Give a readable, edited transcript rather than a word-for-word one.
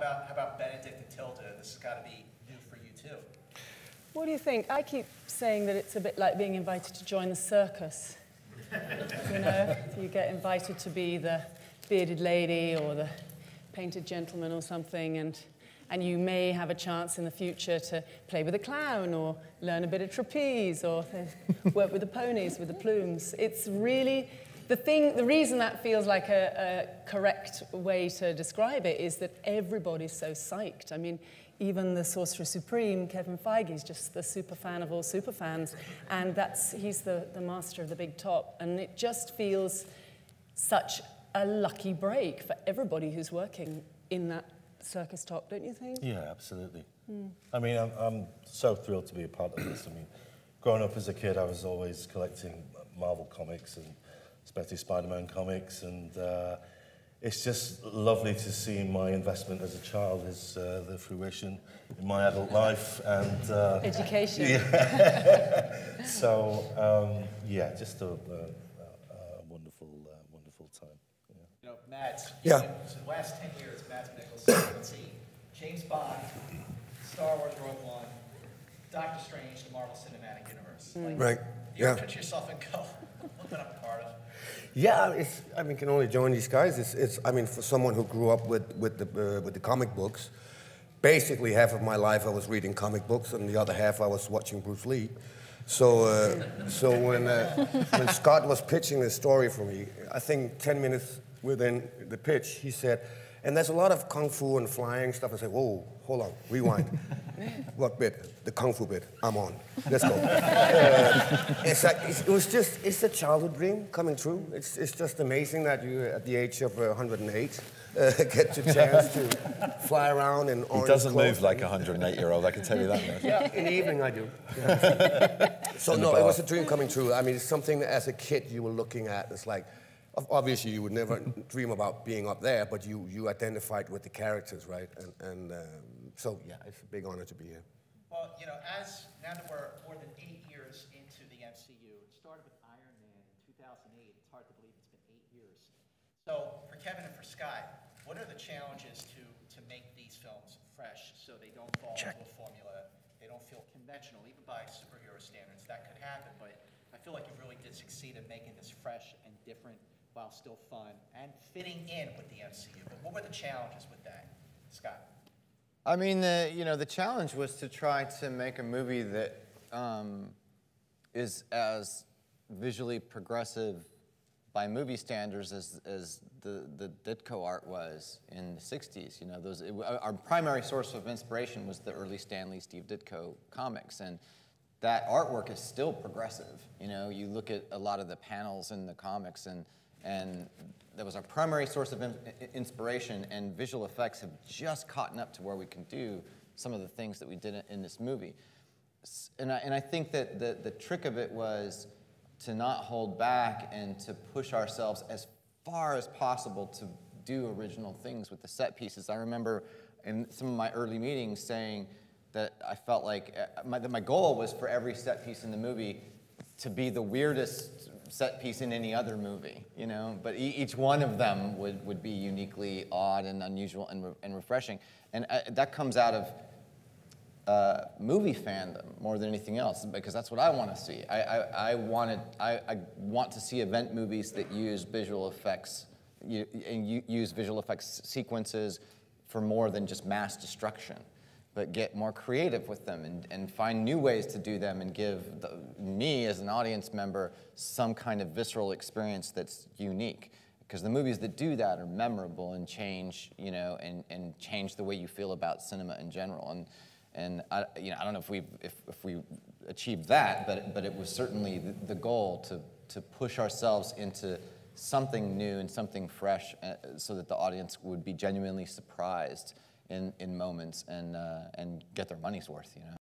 how about Benedict and Tilda? This has got to be new for you too. What do you think? I keep saying that it's a bit like being invited to join the circus. You know, you get invited to be the bearded lady or the painted gentleman or something, and you may have a chance in the future to play with a clown or learn a bit of trapeze or work with the ponies with the plumes. It's really, the reason that feels like a correct way to describe it is that everybody's so psyched. I mean, even the Sorcerer Supreme, Kevin Feige, is just the super fan of all super fans, and he's the master of the big top, and it just feels such a lucky break for everybody who's working in that circus top, don't you think? Yeah, absolutely. I mean, I'm so thrilled to be a part of this. I mean, growing up as a kid, I was always collecting Marvel comics and especially Spider-Man comics, and it's just lovely to see my investment as a child is the fruition in my adult life and education. Yeah. So yeah, just a wonderful, wonderful time. Yeah. You know, Mads. Yeah. So the last 10 years, Mads Mikkelsen. Let's see, James Bond, Star Wars Rogue One, Doctor Strange, the Marvel Cinematic Universe. Like, Right. You ever touch yourself and go, look what I'm a part of. Yeah, I mean, can only join these guys. I mean, for someone who grew up with the comic books, basically half of my life I was reading comic books, and the other half I was watching Bruce Lee. So, when Scott was pitching this story for me, I think 10 minutes within the pitch, he said, and there's a lot of kung fu and flying stuff. I said, whoa, hold on, rewind. What bit? The kung fu bit. I'm on. Let's go. It's like, it's a childhood dream coming true. It's just amazing that you, at the age of 108, get the chance to fly around in orange He doesn't clothes. move like a 108-year-old, I can tell you that much. Yeah, in the evening I do. Yeah. So no, it was a dream coming true. I mean, it's something that as a kid you were looking at. It's like, obviously you would never dream about being up there, but you identified with the characters, right? So yeah, it's a big honor to be here. Well, you know, now that we're more than 8 years into the MCU, it started with Iron Man in 2008. It's hard to believe it's been 8 years. So for Kevin and for Scott, what are the challenges to make these films fresh so they don't fall into a formula, they don't feel conventional, even by superhero standards? That could happen, but I feel like you really did succeed in making this fresh and different while still fun and fitting in with the MCU. But what were the challenges with that, Scott? I mean, the challenge was to try to make a movie that is as visually progressive by movie standards as the Ditko art was in the 60s. You know, our primary source of inspiration was the early Stan Lee, Steve Ditko comics, and that artwork is still progressive. You know, you look at a lot of the panels in the comics, and that was our primary source of inspiration, and visual effects have just caught up to where we can do some of the things that we did in this movie. And I think that the trick of it was to not hold back and to push ourselves as far as possible to do original things with the set pieces. I remember in some of my early meetings saying that I felt like my goal was for every set piece in the movie to be the weirdest set piece in any other movie, you know, but each one of them would be uniquely odd and unusual and refreshing. And that comes out of movie fandom more than anything else, because that's what I want to see. I want to see event movies that use visual effects, use visual effects sequences for more than just mass destruction, but get more creative with them and find new ways to do them and give me as an audience member some kind of visceral experience that's unique. Because the movies that do that are memorable and change, you know, and change the way you feel about cinema in general. And I don't know if we achieved that, but it was certainly the goal to push ourselves into something new and something fresh, so that the audience would be genuinely surprised in moments and get their money's worth, you know.